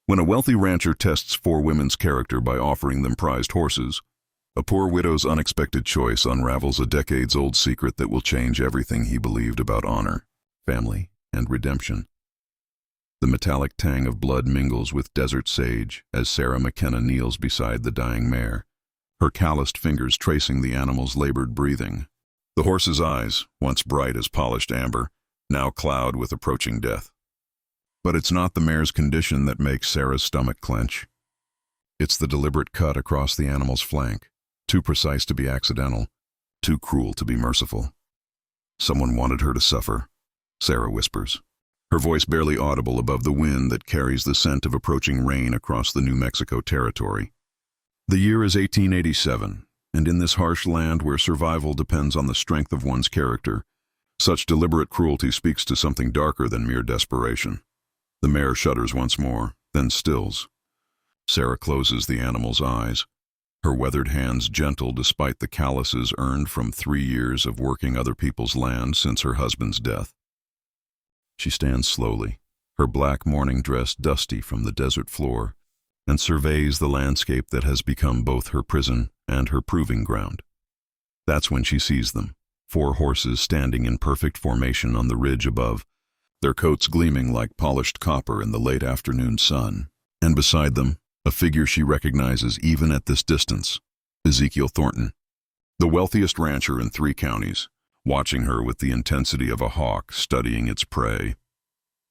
When a wealthy rancher tests four women's character by offering them prized horses, a poor widow's unexpected choice unravels a decades-old secret that will change everything he believed about honor, family, and redemption. The metallic tang of blood mingles with desert sage as Sarah McKenna kneels beside the dying mare, her calloused fingers tracing the animal's labored breathing. The horse's eyes, once bright as polished amber, now cloud with approaching death. But it's not the mare's condition that makes Sarah's stomach clench. It's the deliberate cut across the animal's flank, too precise to be accidental, too cruel to be merciful. Someone wanted her to suffer, Sarah whispers, her voice barely audible above the wind that carries the scent of approaching rain across the New Mexico territory. The year is 1887, and in this harsh land where survival depends on the strength of one's character, such deliberate cruelty speaks to something darker than mere desperation. The mare shudders once more, then stills. Sarah closes the animal's eyes, her weathered hands gentle despite the calluses earned from 3 years of working other people's land since her husband's death. She stands slowly, her black mourning dress dusty from the desert floor, and surveys the landscape that has become both her prison and her proving ground. That's when she sees them, 4 horses standing in perfect formation on the ridge above, their coats gleaming like polished copper in the late afternoon sun, and beside them, a figure she recognizes even at this distance, Ezekiel Thornton, the wealthiest rancher in 3 counties, watching her with the intensity of a hawk studying its prey.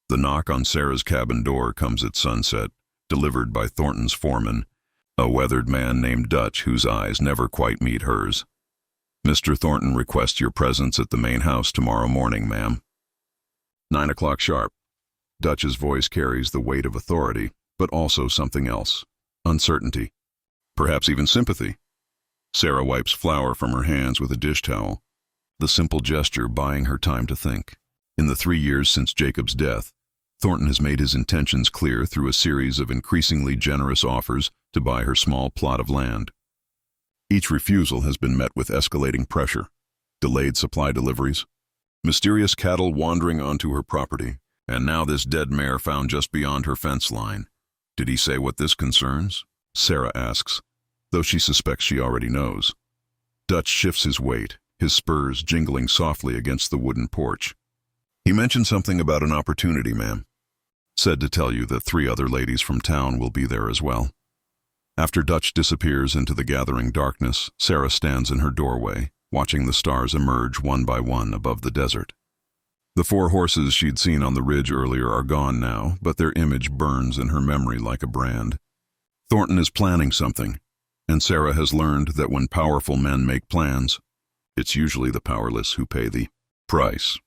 The knock on Sarah's cabin door comes at sunset, delivered by Thornton's foreman, a weathered man named Dutch whose eyes never quite meet hers. "Mr. Thornton requests your presence at the main house tomorrow morning, ma'am." 9 o'clock sharp. Dutch's voice carries the weight of authority, but also something else, uncertainty, perhaps even sympathy. Sarah wipes flour from her hands with a dish towel, the simple gesture buying her time to think. In the 3 years since Jacob's death, Thornton has made his intentions clear through a series of increasingly generous offers to buy her small plot of land. Each refusal has been met with escalating pressure, delayed supply deliveries, mysterious cattle wandering onto her property, and now this dead mare found just beyond her fence line. Did he say what this concerns? Sarah asks, though she suspects she already knows. Dutch shifts his weight, his spurs jingling softly against the wooden porch. "He mentioned something about an opportunity, ma'am. Said to tell you that 3 other ladies from town will be there as well." After Dutch disappears into the gathering darkness, Sarah stands in her doorway, watching the stars emerge one by one above the desert. The 4 horses she'd seen on the ridge earlier are gone now, but their image burns in her memory like a brand. Thornton is planning something, and Sarah has learned that when powerful men make plans, it's usually the powerless who pay the price.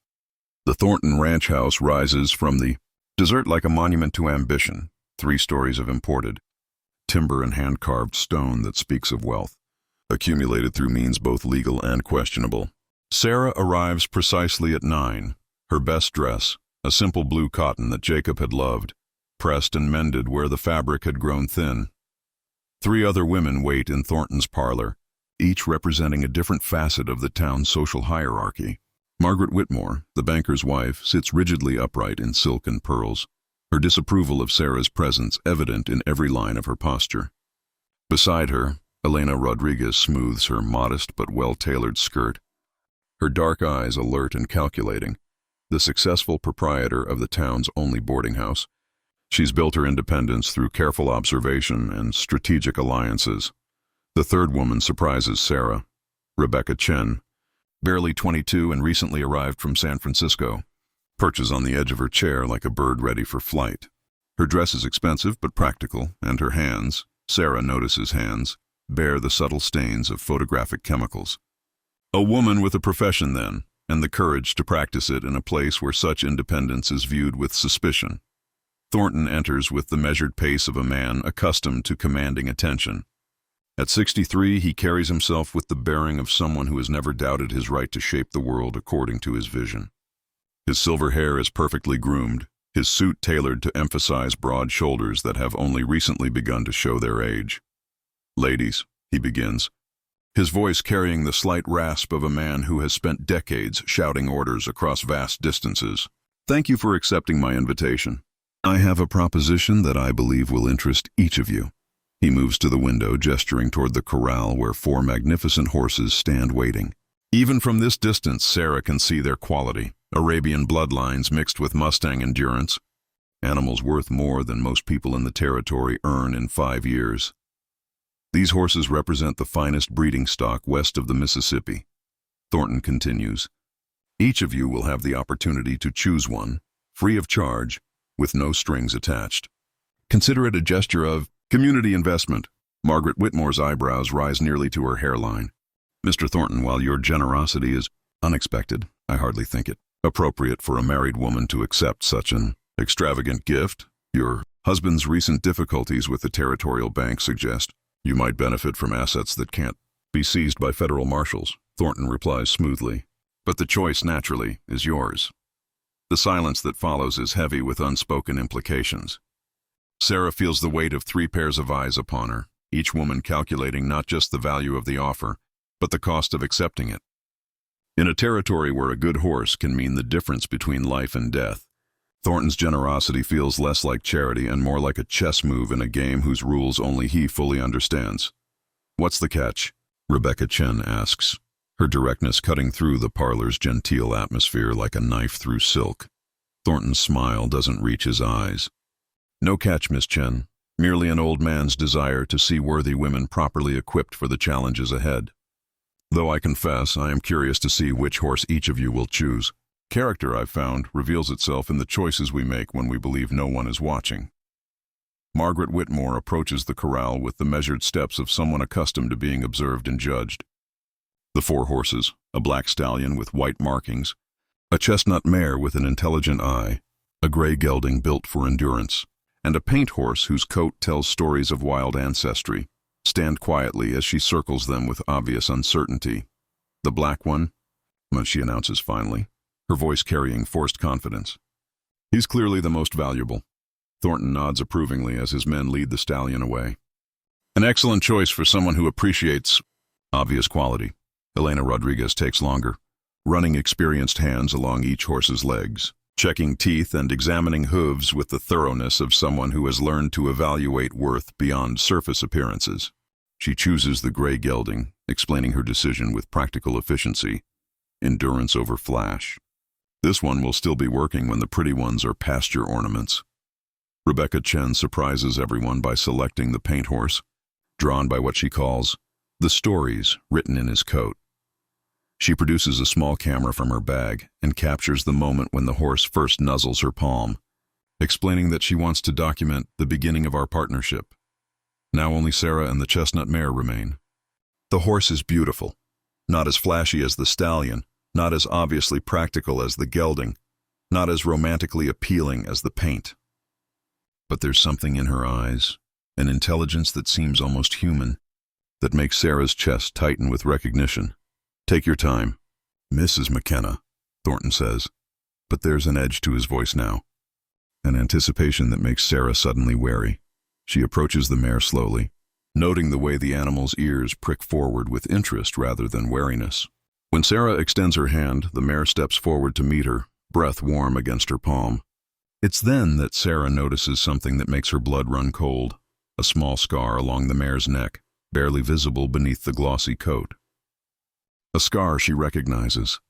The Thornton ranch house rises from the desert like a monument to ambition, 3 stories of imported timber and hand-carved stone that speaks of wealth, accumulated through means both legal and questionable. Sarah arrives precisely at 9, her best dress, a simple blue cotton that Jacob had loved, pressed and mended where the fabric had grown thin. 3 other women wait in Thornton's parlor, each representing a different facet of the town's social hierarchy. Margaret Whitmore, the banker's wife, sits rigidly upright in silk and pearls, her disapproval of Sarah's presence evident in every line of her posture. Beside her, Elena Rodriguez smooths her modest but well-tailored skirt, her dark eyes alert and calculating. The successful proprietor of the town's only boarding house, she's built her independence through careful observation and strategic alliances. The 3rd woman surprises Sarah, Rebecca Chen, barely 22 and recently arrived from San Francisco, perches on the edge of her chair like a bird ready for flight. Her dress is expensive but practical, and her hands, Sarah notices hands, bear the subtle stains of photographic chemicals. A woman with a profession then, and the courage to practice it in a place where such independence is viewed with suspicion. Thornton enters with the measured pace of a man accustomed to commanding attention. At 63, he carries himself with the bearing of someone who has never doubted his right to shape the world according to his vision. His silver hair is perfectly groomed, his suit tailored to emphasize broad shoulders that have only recently begun to show their age. "Ladies," he begins, his voice carrying the slight rasp of a man who has spent decades shouting orders across vast distances. "Thank you for accepting my invitation. I have a proposition that I believe will interest each of you. He moves to the window, gesturing toward the corral where 4 magnificent horses stand waiting. Even from this distance, Sarah can see their quality. Arabian bloodlines mixed with Mustang endurance. Animals worth more than most people in the territory earn in 5 years. These horses represent the finest breeding stock west of the Mississippi. Thornton continues. Each of you will have the opportunity to choose one, free of charge, with no strings attached. Consider it a gesture of community investment. Margaret Whitmore's eyebrows rise nearly to her hairline. Mr. Thornton, while your generosity is unexpected, I hardly think it appropriate for a married woman to accept such an extravagant gift. Your husband's recent difficulties with the territorial bank suggest you might benefit from assets that can't be seized by federal marshals. Thornton replies smoothly. But the choice, naturally, is yours. The silence that follows is heavy with unspoken implications. Sarah feels the weight of 3 pairs of eyes upon her, each woman calculating not just the value of the offer, but the cost of accepting it. In a territory where a good horse can mean the difference between life and death, Thornton's generosity feels less like charity and more like a chess move in a game whose rules only he fully understands. What's the catch? Rebecca Chen asks, her directness cutting through the parlor's genteel atmosphere like a knife through silk. Thornton's smile doesn't reach his eyes. No catch, Miss Chen. Merely an old man's desire to see worthy women properly equipped for the challenges ahead. Though I confess, I am curious to see which horse each of you will choose. Character, I've found, reveals itself in the choices we make when we believe no one is watching. Margaret Whitmore approaches the corral with the measured steps of someone accustomed to being observed and judged. The 4 horses, a black stallion with white markings, a chestnut mare with an intelligent eye, a gray gelding built for endurance, and a paint horse whose coat tells stories of wild ancestry, stand quietly as she circles them with obvious uncertainty. The black one, she announces finally, her voice carrying forced confidence. He's clearly the most valuable. Thornton nods approvingly as his men lead the stallion away. An excellent choice for someone who appreciates obvious quality. Elena Rodriguez takes longer, running experienced hands along each horse's legs, checking teeth and examining hooves with the thoroughness of someone who has learned to evaluate worth beyond surface appearances. She chooses the gray gelding, explaining her decision with practical efficiency, endurance over flash. This one will still be working when the pretty ones are pasture ornaments. Rebecca Chen surprises everyone by selecting the paint horse, drawn by what she calls the stories written in his coat. She produces a small camera from her bag and captures the moment when the horse first nuzzles her palm, explaining that she wants to document the beginning of our partnership. Now only Sarah and the chestnut mare remain. The horse is beautiful, not as flashy as the stallion, not as obviously practical as the gelding, not as romantically appealing as the paint. But there's something in her eyes, an intelligence that seems almost human, that makes Sarah's chest tighten with recognition. Take your time, Mrs. McKenna, Thornton says, but there's an edge to his voice now, an anticipation that makes Sarah suddenly wary. She approaches the mare slowly, noting the way the animal's ears prick forward with interest rather than wariness. When Sarah extends her hand, the mare steps forward to meet her, breath warm against her palm. It's then that Sarah notices something that makes her blood run cold, a small scar along the mare's neck, barely visible beneath the glossy coat. A scar she recognizes.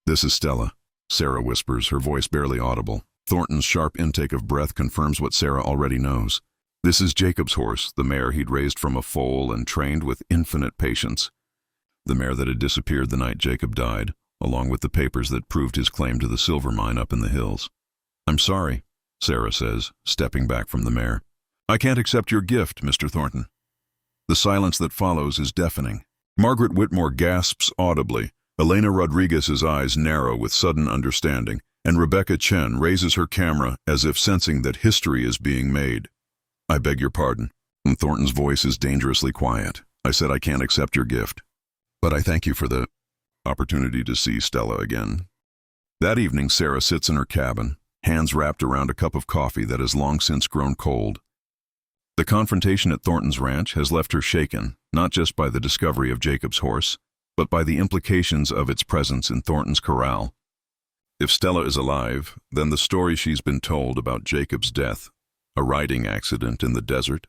This is Stella, Sarah whispers, her voice barely audible. Thornton's sharp intake of breath confirms what Sarah already knows. This is Jacob's horse, the mare he'd raised from a foal and trained with infinite patience. The mare that had disappeared the night Jacob died, along with the papers that proved his claim to the silver mine up in the hills. I'm sorry, Sarah says, stepping back from the mare. I can't accept your gift, Mr. Thornton. The silence that follows is deafening. Margaret Whitmore gasps audibly. Elena Rodriguez's eyes narrow with sudden understanding, and Rebecca Chen raises her camera as if sensing that history is being made. I beg your pardon. Thornton's voice is dangerously quiet. I said I can't accept your gift. But I thank you for the opportunity to see Stella again. That evening, Sarah sits in her cabin, hands wrapped around a cup of coffee that has long since grown cold. The confrontation at Thornton's ranch has left her shaken, not just by the discovery of Jacob's horse, but by the implications of its presence in Thornton's corral. If Stella is alive, then the story she's been told about Jacob's death, a riding accident in the desert,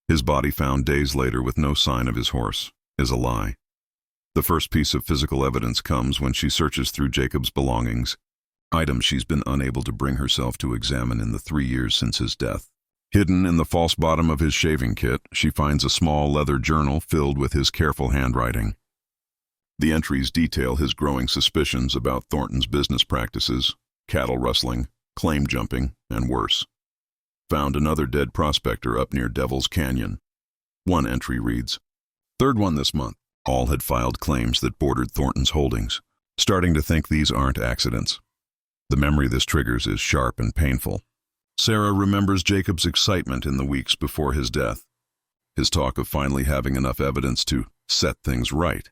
his body found days later with no sign of his horse, is a lie. The first piece of physical evidence comes when she searches through Jacob's belongings, items she's been unable to bring herself to examine in the 3 years since his death. Hidden in the false bottom of his shaving kit, she finds a small leather journal filled with his careful handwriting. The entries detail his growing suspicions about Thornton's business practices, cattle rustling, claim jumping, and worse. Found another dead prospector up near Devil's Canyon. One entry reads, "Third one this month." All had filed claims that bordered Thornton's holdings, starting to think these aren't accidents. The memory this triggers is sharp and painful. Sarah remembers Jacob's excitement in the weeks before his death, his talk of finally having enough evidence to set things right.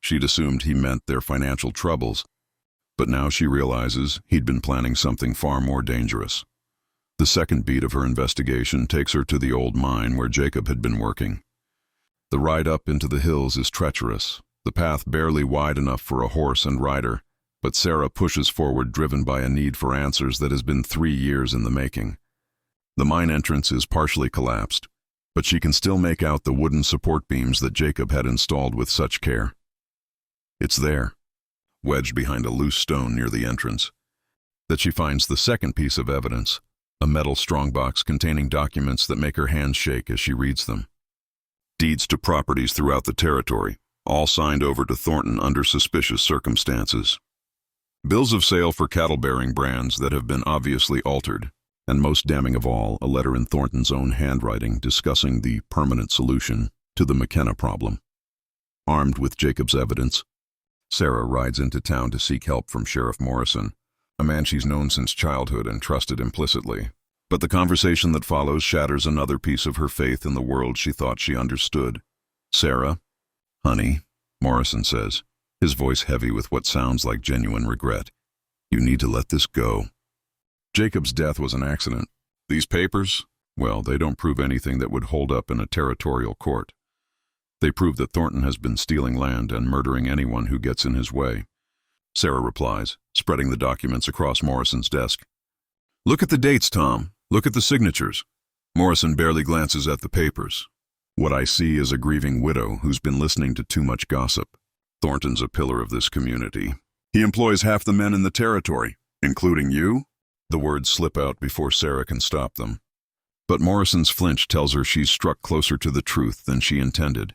She'd assumed he meant their financial troubles, but now she realizes he'd been planning something far more dangerous. The second beat of her investigation takes her to the old mine where Jacob had been working. The ride up into the hills is treacherous, the path barely wide enough for a horse and rider, but Sarah pushes forward driven by a need for answers that has been 3 years in the making. The mine entrance is partially collapsed, but she can still make out the wooden support beams that Jacob had installed with such care. It's there, wedged behind a loose stone near the entrance, that she finds the second piece of evidence, a metal strongbox containing documents that make her hands shake as she reads them. Deeds to properties throughout the territory, all signed over to Thornton under suspicious circumstances. Bills of sale for cattle-bearing brands that have been obviously altered, and most damning of all, a letter in Thornton's own handwriting discussing the permanent solution to the McKenna problem. Armed with Jacob's evidence, Sarah rides into town to seek help from Sheriff Morrison, a man she's known since childhood and trusted implicitly. But the conversation that follows shatters another piece of her faith in the world she thought she understood. "Sarah, honey," Morrison says, his voice heavy with what sounds like genuine regret, "you need to let this go. Jacob's death was an accident. These papers, well, they don't prove anything that would hold up in a territorial court. They prove that Thornton has been stealing land and murdering anyone who gets in his way." Sarah replies, spreading the documents across Morrison's desk. "Look at the dates, Tom. Look at the signatures." Morrison barely glances at the papers. "What I see is a grieving widow who's been listening to too much gossip. Thornton's a pillar of this community. He employs half the men in the territory, including you." The words slip out before Sarah can stop them. But Morrison's flinch tells her she's struck closer to the truth than she intended.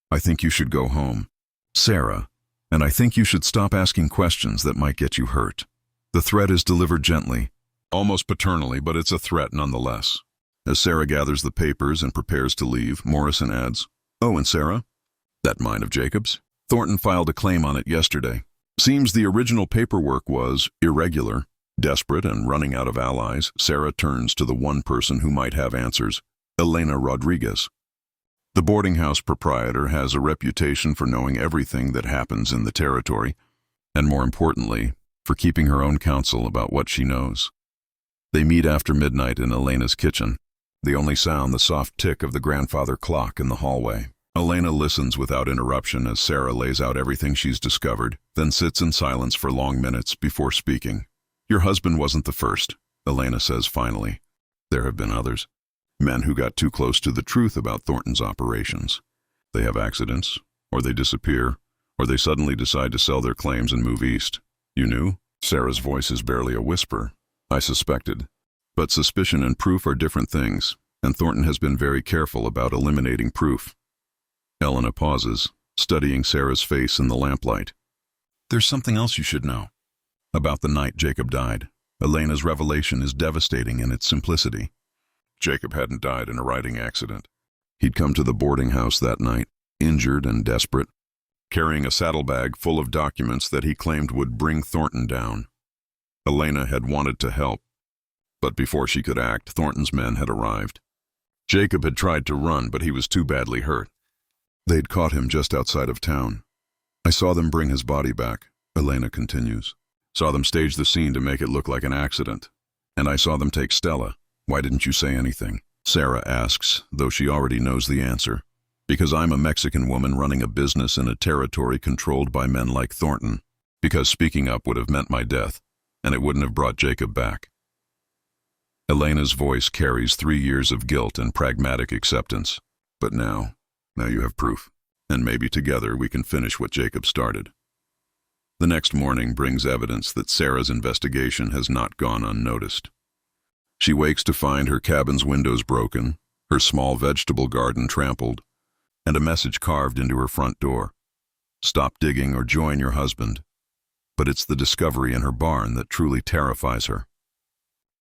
"I think you should go home, Sarah, and I think you should stop asking questions that might get you hurt." The threat is delivered gently, almost paternally, but it's a threat nonetheless. As Sarah gathers the papers and prepares to leave, Morrison adds, "Oh, and Sarah, that mine of Jacob's? Thornton filed a claim on it yesterday. Seems the original paperwork was irregular." Desperate and running out of allies, Sarah turns to the one person who might have answers, Elena Rodriguez. The boarding house proprietor has a reputation for knowing everything that happens in the territory, and more importantly, for keeping her own counsel about what she knows. They meet after midnight in Elena's kitchen. The only sound the soft tick of the grandfather clock in the hallway. Elena listens without interruption as Sarah lays out everything she's discovered, then sits in silence for long minutes before speaking. "Your husband wasn't the first," Elena says finally. "There have been others. Men who got too close to the truth about Thornton's operations. They have accidents, or they disappear, or they suddenly decide to sell their claims and move east. You knew?" Sarah's voice is barely a whisper. "I suspected. But suspicion and proof are different things, and Thornton has been very careful about eliminating proof." Elena pauses, studying Sarah's face in the lamplight. "There's something else you should know. About the night Jacob died, Elena's revelation is devastating in its simplicity. Jacob hadn't died in a riding accident. He'd come to the boarding house that night, injured and desperate, carrying a saddlebag full of documents that he claimed would bring Thornton down. Elena had wanted to help, but before she could act, Thornton's men had arrived. Jacob had tried to run, but he was too badly hurt. They'd caught him just outside of town. I saw them bring his body back," Elena continues. "Saw them stage the scene to make it look like an accident. And I saw them take Stella. Why didn't you say anything?" Sarah asks, though she already knows the answer. "Because I'm a Mexican woman running a business in a territory controlled by men like Thornton. Because speaking up would have meant my death. and it wouldn't have brought Jacob back. Elena's voice carries 3 years of guilt and pragmatic acceptance. But now you have proof, and maybe together we can finish what Jacob started. The next morning brings evidence that Sarah's investigation has not gone unnoticed. She wakes to find her cabin's windows broken, her small vegetable garden trampled, and a message carved into her front door. Stop digging or join your husband. But it's the discovery in her barn that truly terrifies her.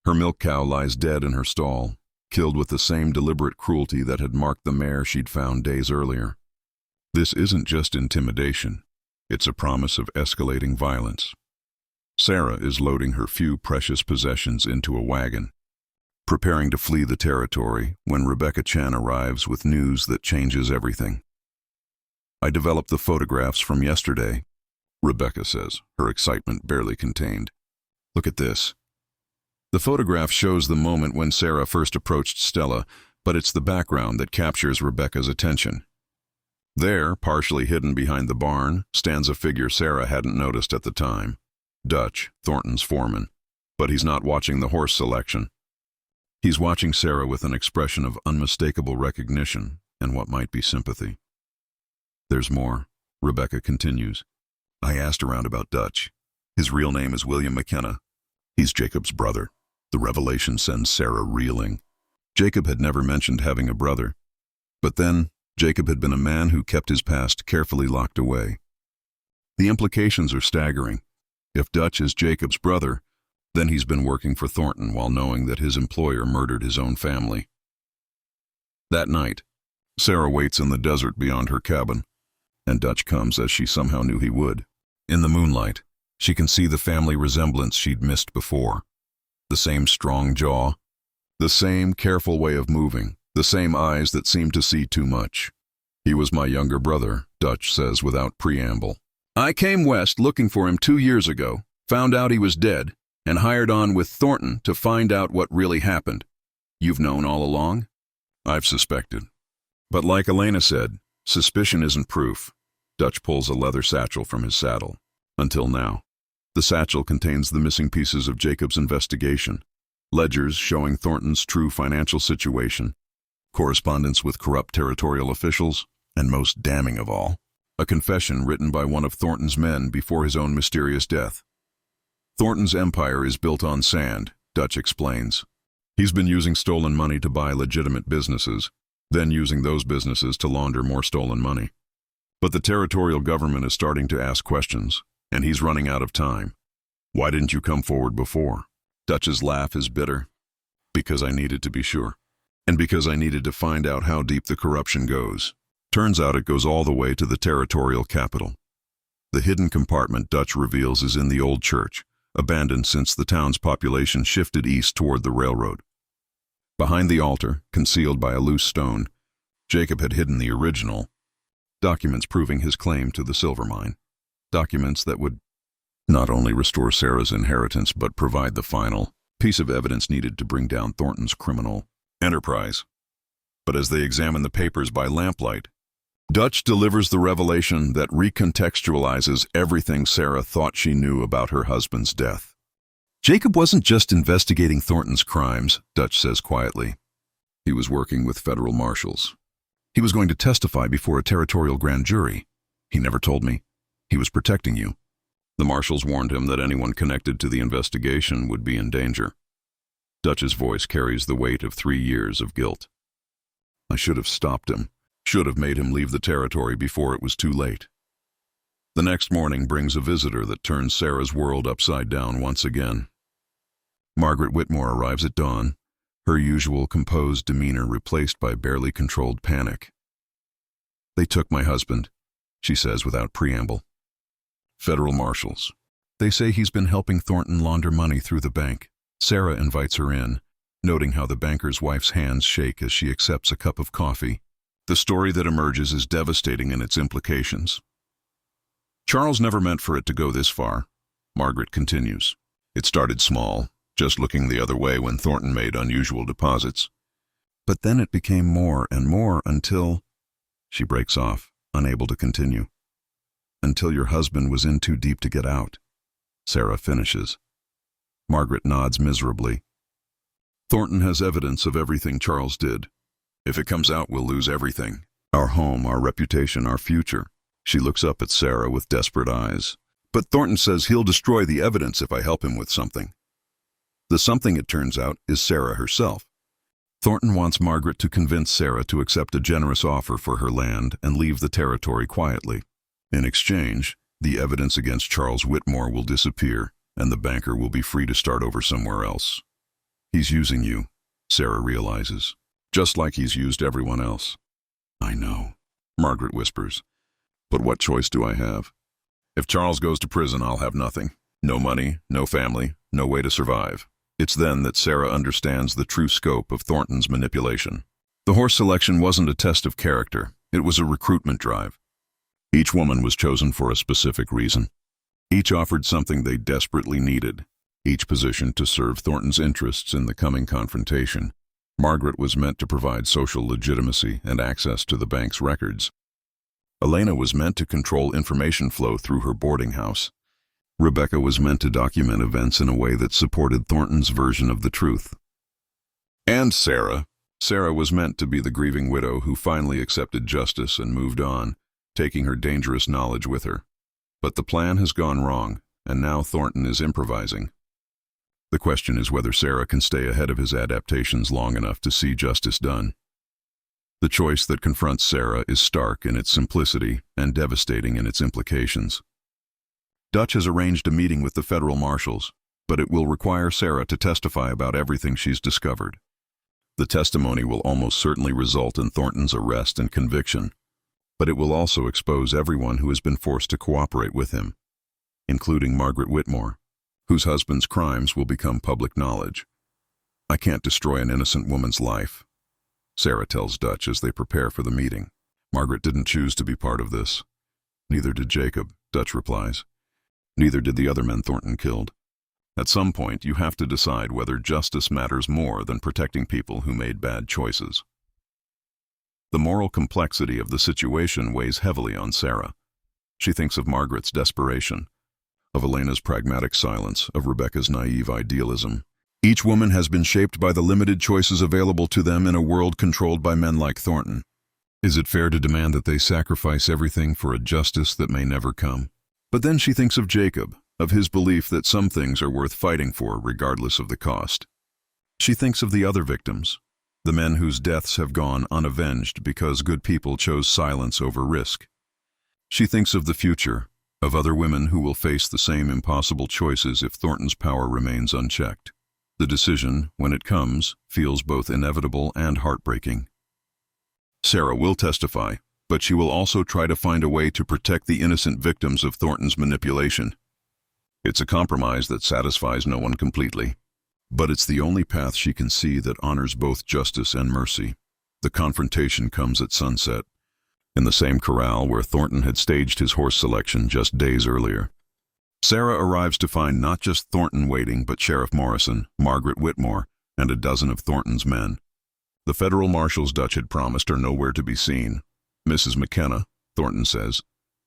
Her milk cow lies dead in her stall, killed with the same deliberate cruelty that had marked the mare she'd found days earlier. This isn't just intimidation. It's a promise of escalating violence. Sarah is loading her few precious possessions into a wagon, preparing to flee the territory when Rebecca Chan arrives with news that changes everything. I developed the photographs from yesterday, Rebecca says, her excitement barely contained. Look at this. The photograph shows the moment when Sarah first approached Stella, but it's the background that captures Rebecca's attention. There, partially hidden behind the barn, stands a figure Sarah hadn't noticed at the time. Dutch, Thornton's foreman. But he's not watching the horse selection. He's watching Sarah with an expression of unmistakable recognition and what might be sympathy. There's more, Rebecca continues. I asked around about Dutch. His real name is William McKenna. He's Jacob's brother. The revelation sends Sarah reeling. Jacob had never mentioned having a brother. But then, Jacob had been a man who kept his past carefully locked away. The implications are staggering. If Dutch is Jacob's brother, then he's been working for Thornton while knowing that his employer murdered his own family. That night, Sarah waits in the desert beyond her cabin, and Dutch comes as she somehow knew he would. In the moonlight, she can see the family resemblance she'd missed before. The same strong jaw, the same careful way of moving, the same eyes that seemed to see too much. He was my younger brother, Dutch says without preamble. I came west looking for him 2 years ago, found out he was dead, and hired on with Thornton to find out what really happened. You've known all along? I've suspected. But like Elena said, suspicion isn't proof. Dutch pulls a leather satchel from his saddle. Until now. The satchel contains the missing pieces of Jacob's investigation. Ledgers showing Thornton's true financial situation, correspondence with corrupt territorial officials, and most damning of all, a confession written by one of Thornton's men before his own mysterious death. Thornton's empire is built on sand, Dutch explains. He's been using stolen money to buy legitimate businesses, then using those businesses to launder more stolen money. But the territorial government is starting to ask questions, and he's running out of time. Why didn't you come forward before? Dutch's laugh is bitter. Because I needed to be sure. And because I needed to find out how deep the corruption goes. Turns out it goes all the way to the territorial capital. The hidden compartment Dutch reveals is in the old church, abandoned since the town's population shifted east toward the railroad. Behind the altar, concealed by a loose stone, Jacob had hidden the original, documents proving his claim to the silver mine. Documents that would not only restore Sarah's inheritance but provide the final piece of evidence needed to bring down Thornton's criminal enterprise. But as they examine the papers by lamplight, Dutch delivers the revelation that recontextualizes everything Sarah thought she knew about her husband's death. Jacob wasn't just investigating Thornton's crimes, Dutch says quietly. He was working with federal marshals. He was going to testify before a territorial grand jury. He never told me. He was protecting you. The marshals warned him that anyone connected to the investigation would be in danger. Dutch's voice carries the weight of 3 years of guilt. I should have stopped him. Should have made him leave the territory before it was too late. The next morning brings a visitor that turns Sarah's world upside down once again. Margaret Whitmore arrives at dawn, her usual composed demeanor replaced by barely controlled panic. They took my husband, she says without preamble. Federal marshals. They say he's been helping Thornton launder money through the bank. Sarah invites her in, noting how the banker's wife's hands shake as she accepts a cup of coffee. The story that emerges is devastating in its implications. Charles never meant for it to go this far, Margaret continues. It started small, just looking the other way when Thornton made unusual deposits. But then it became more and more until... She breaks off, unable to continue. Until your husband was in too deep to get out, Sarah finishes. Margaret nods miserably. Thornton has evidence of everything Charles did. If it comes out, we'll lose everything. Our home, our reputation, our future. She looks up at Sarah with desperate eyes. But Thornton says he'll destroy the evidence if I help him with something. The something, it turns out, is Sarah herself. Thornton wants Margaret to convince Sarah to accept a generous offer for her land and leave the territory quietly. In exchange, the evidence against Charles Whitmore will disappear, and the banker will be free to start over somewhere else. He's using you, Sarah realizes, just like he's used everyone else. I know, Margaret whispers. But what choice do I have? If Charles goes to prison, I'll have nothing. No money, no family, no way to survive. It's then that Sarah understands the true scope of Thornton's manipulation. The horse selection wasn't a test of character. It was a recruitment drive. Each woman was chosen for a specific reason. Each offered something they desperately needed, each positioned to serve Thornton's interests in the coming confrontation. Margaret was meant to provide social legitimacy and access to the bank's records. Elena was meant to control information flow through her boarding house. Rebecca was meant to document events in a way that supported Thornton's version of the truth. And Sarah was meant to be the grieving widow who finally accepted justice and moved on, taking her dangerous knowledge with her. But the plan has gone wrong, and now Thornton is improvising. The question is whether Sarah can stay ahead of his adaptations long enough to see justice done. The choice that confronts Sarah is stark in its simplicity and devastating in its implications. Dutch has arranged a meeting with the federal marshals, but it will require Sarah to testify about everything she's discovered. The testimony will almost certainly result in Thornton's arrest and conviction, but it will also expose everyone who has been forced to cooperate with him, including Margaret Whitmore, whose husband's crimes will become public knowledge. I can't destroy an innocent woman's life, Sarah tells Dutch as they prepare for the meeting. Margaret didn't choose to be part of this. Neither did Jacob, Dutch replies. Neither did the other men Thornton killed. At some point, you have to decide whether justice matters more than protecting people who made bad choices. The moral complexity of the situation weighs heavily on Sarah. She thinks of Margaret's desperation, of Elena's pragmatic silence, of Rebecca's naive idealism. Each woman has been shaped by the limited choices available to them in a world controlled by men like Thornton. Is it fair to demand that they sacrifice everything for a justice that may never come? But then she thinks of Jacob, of his belief that some things are worth fighting for regardless of the cost. She thinks of the other victims, the men whose deaths have gone unavenged because good people chose silence over risk. She thinks of the future, of other women who will face the same impossible choices if Thornton's power remains unchecked. The decision, when it comes, feels both inevitable and heartbreaking. Sarah will testify, but she will also try to find a way to protect the innocent victims of Thornton's manipulation. It's a compromise that satisfies no one completely, but it's the only path she can see that honors both justice and mercy. The confrontation comes at sunset, in the same corral where Thornton had staged his horse selection just days earlier. Sarah arrives to find not just Thornton waiting, but Sheriff Morrison, Margaret Whitmore, and a dozen of Thornton's men. The federal marshals Dutch had promised are nowhere to be seen. Mrs. McKenna, Thornton says,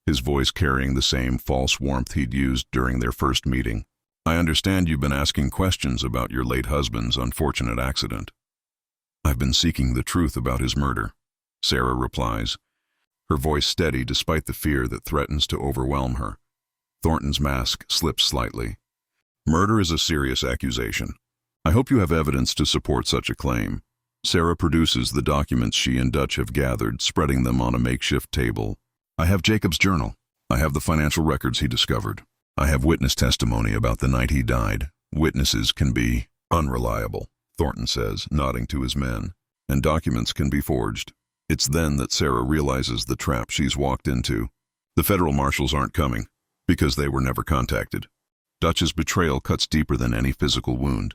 his voice carrying the same false warmth he'd used during their first meeting. I understand you've been asking questions about your late husband's unfortunate accident. I've been seeking the truth about his murder, Sarah replies, her voice steady despite the fear that threatens to overwhelm her. Thornton's mask slips slightly. Murder is a serious accusation. I hope you have evidence to support such a claim. Sarah produces the documents she and Dutch have gathered, spreading them on a makeshift table. I have Jacob's journal. I have the financial records he discovered. I have witness testimony about the night he died. Witnesses can be unreliable, Thornton says, nodding to his men, and documents can be forged. It's then that Sarah realizes the trap she's walked into. The federal marshals aren't coming, because they were never contacted. Dutch's betrayal cuts deeper than any physical wound.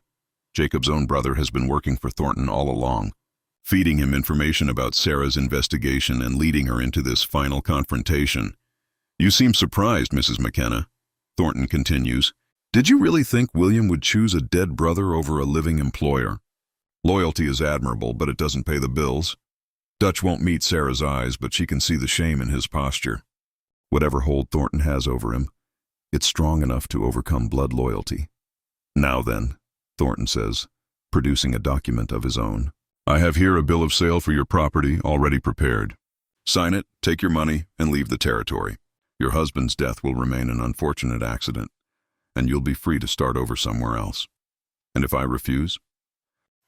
Jacob's own brother has been working for Thornton all along, feeding him information about Sarah's investigation and leading her into this final confrontation. You seem surprised, Mrs. McKenna, Thornton continues. Did you really think William would choose a dead brother over a living employer? Loyalty is admirable, but it doesn't pay the bills. Dutch won't meet Sarah's eyes, but she can see the shame in his posture. Whatever hold Thornton has over him, it's strong enough to overcome blood loyalty. Now then, Thornton says, producing a document of his own. I have here a bill of sale for your property already prepared. Sign it, take your money, and leave the territory. Your husband's death will remain an unfortunate accident, and you'll be free to start over somewhere else. And if I refuse?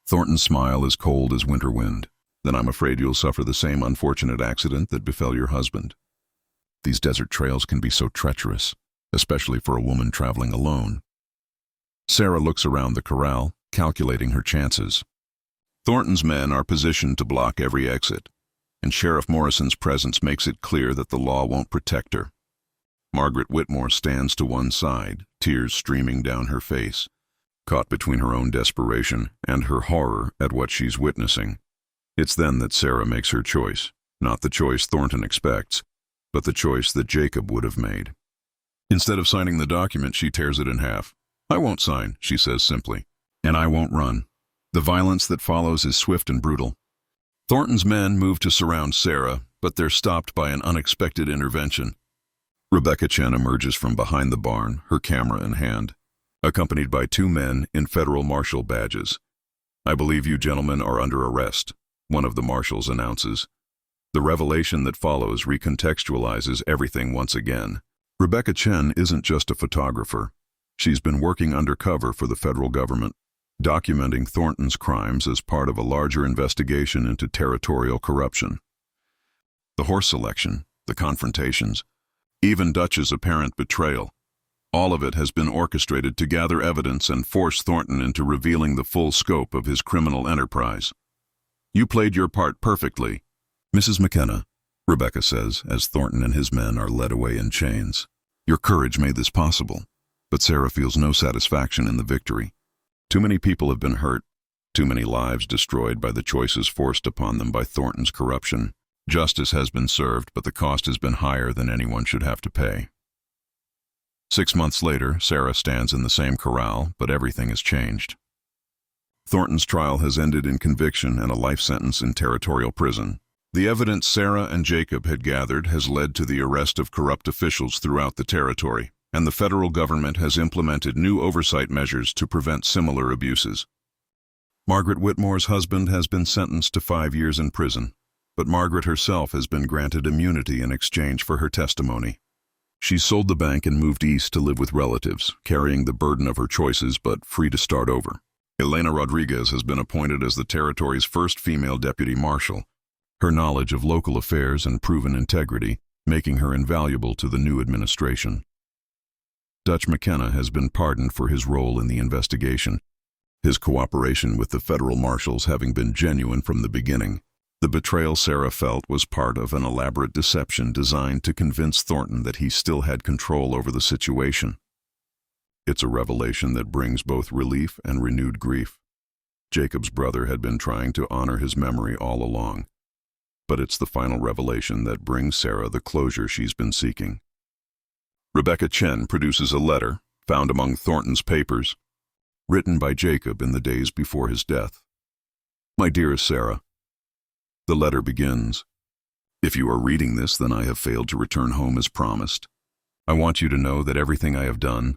Thornton's smile is cold as winter wind. Then I'm afraid you'll suffer the same unfortunate accident that befell your husband. These desert trails can be so treacherous, especially for a woman traveling alone. Sarah looks around the corral, calculating her chances. Thornton's men are positioned to block every exit, and Sheriff Morrison's presence makes it clear that the law won't protect her. Margaret Whitmore stands to one side, tears streaming down her face, caught between her own desperation and her horror at what she's witnessing. It's then that Sarah makes her choice, not the choice Thornton expects, but the choice that Jacob would have made. Instead of signing the document, she tears it in half. I won't sign, she says simply, and I won't run. The violence that follows is swift and brutal. Thornton's men move to surround Sarah, but they're stopped by an unexpected intervention. Rebecca Chen emerges from behind the barn, her camera in hand, accompanied by two men in federal marshal badges. I believe you gentlemen are under arrest, one of the marshals announces. The revelation that follows recontextualizes everything once again. Rebecca Chen isn't just a photographer. She's been working undercover for the federal government, documenting Thornton's crimes as part of a larger investigation into territorial corruption. The horse selection, the confrontations, even Dutch's apparent betrayal, all of it has been orchestrated to gather evidence and force Thornton into revealing the full scope of his criminal enterprise. You played your part perfectly, Mrs. McKenna, Rebecca says as Thornton and his men are led away in chains. Your courage made this possible, but Sarah feels no satisfaction in the victory. Too many people have been hurt, too many lives destroyed by the choices forced upon them by Thornton's corruption. Justice has been served, but the cost has been higher than anyone should have to pay. 6 months later, Sarah stands in the same corral, but everything has changed. Thornton's trial has ended in conviction and a life sentence in territorial prison. The evidence Sarah and Jacob had gathered has led to the arrest of corrupt officials throughout the territory, and the federal government has implemented new oversight measures to prevent similar abuses. Margaret Whitmore's husband has been sentenced to 5 years in prison, but Margaret herself has been granted immunity in exchange for her testimony. She sold the bank and moved east to live with relatives, carrying the burden of her choices but free to start over. Elena Rodriguez has been appointed as the territory's first female deputy marshal, her knowledge of local affairs and proven integrity making her invaluable to the new administration. Dutch McKenna has been pardoned for his role in the investigation, his cooperation with the federal marshals having been genuine from the beginning. The betrayal Sarah felt was part of an elaborate deception designed to convince Thornton that he still had control over the situation. It's a revelation that brings both relief and renewed grief. Jacob's brother had been trying to honor his memory all along, but it's the final revelation that brings Sarah the closure she's been seeking. Rebecca Chen produces a letter, found among Thornton's papers, written by Jacob in the days before his death. My dearest Sarah, the letter begins, If you are reading this, then I have failed to return home as promised. I want you to know that everything I have done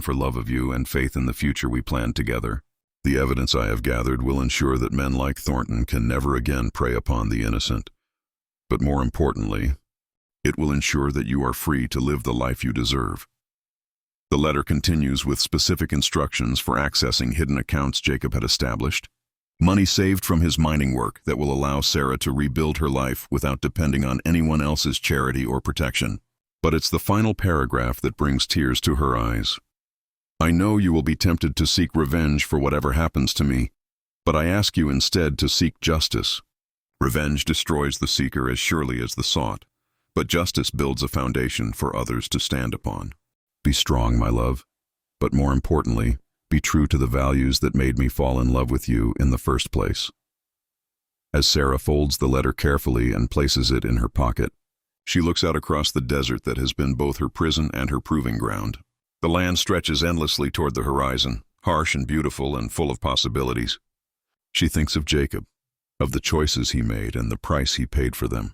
for love of you and faith in the future we planned together. The evidence I have gathered will ensure that men like Thornton can never again prey upon the innocent. But more importantly, it will ensure that you are free to live the life you deserve. The letter continues with specific instructions for accessing hidden accounts Jacob had established, money saved from his mining work that will allow Sarah to rebuild her life without depending on anyone else's charity or protection. But it's the final paragraph that brings tears to her eyes. I know you will be tempted to seek revenge for whatever happens to me, but I ask you instead to seek justice. Revenge destroys the seeker as surely as the sought, but justice builds a foundation for others to stand upon. Be strong, my love, but more importantly, be true to the values that made me fall in love with you in the first place. As Sarah folds the letter carefully and places it in her pocket, she looks out across the desert that has been both her prison and her proving ground. The land stretches endlessly toward the horizon, harsh and beautiful and full of possibilities. She thinks of Jacob, of the choices he made and the price he paid for them.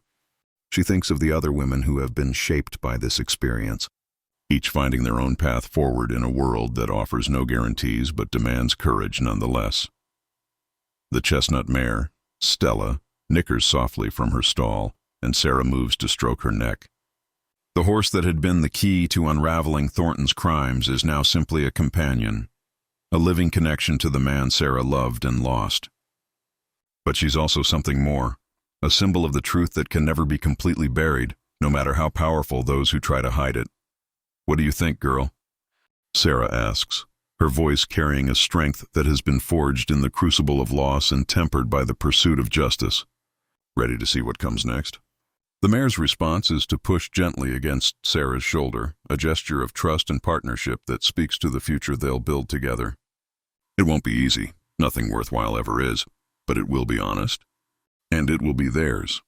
She thinks of the other women who have been shaped by this experience, each finding their own path forward in a world that offers no guarantees but demands courage nonetheless. The chestnut mare, Stella, nickers softly from her stall, and Sarah moves to stroke her neck. The horse that had been the key to unraveling Thornton's crimes is now simply a companion, a living connection to the man Sarah loved and lost. But she's also something more, a symbol of the truth that can never be completely buried, no matter how powerful those who try to hide it. "What do you think, girl?" Sarah asks, her voice carrying a strength that has been forged in the crucible of loss and tempered by the pursuit of justice. Ready to see what comes next? The mare's response is to push gently against Sarah's shoulder, a gesture of trust and partnership that speaks to the future they'll build together. It won't be easy, nothing worthwhile ever is, but it will be honest, and it will be theirs.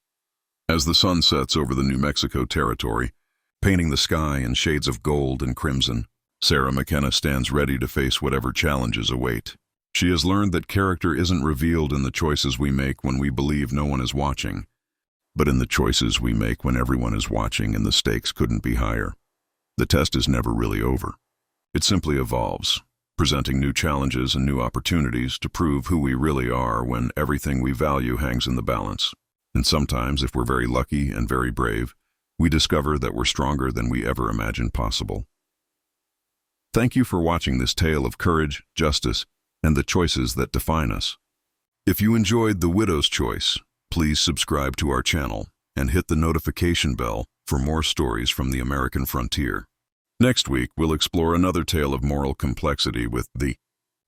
As the sun sets over the New Mexico territory, painting the sky in shades of gold and crimson, Sarah McKenna stands ready to face whatever challenges await. She has learned that character isn't revealed in the choices we make when we believe no one is watching, but in the choices we make when everyone is watching and the stakes couldn't be higher. The test is never really over. It simply evolves, presenting new challenges and new opportunities to prove who we really are when everything we value hangs in the balance. And sometimes, if we're very lucky and very brave, we discover that we're stronger than we ever imagined possible. Thank you for watching this tale of courage, justice, and the choices that define us. If you enjoyed The Widow's Choice, please subscribe to our channel and hit the notification bell for more stories from the American frontier. Next week, we'll explore another tale of moral complexity with The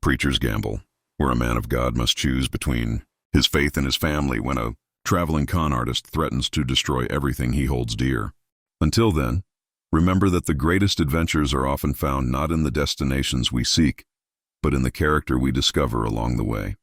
Preacher's Gamble, where a man of God must choose between his faith and his family when a traveling con artist threatens to destroy everything he holds dear. Until then, remember that the greatest adventures are often found not in the destinations we seek, but in the character we discover along the way.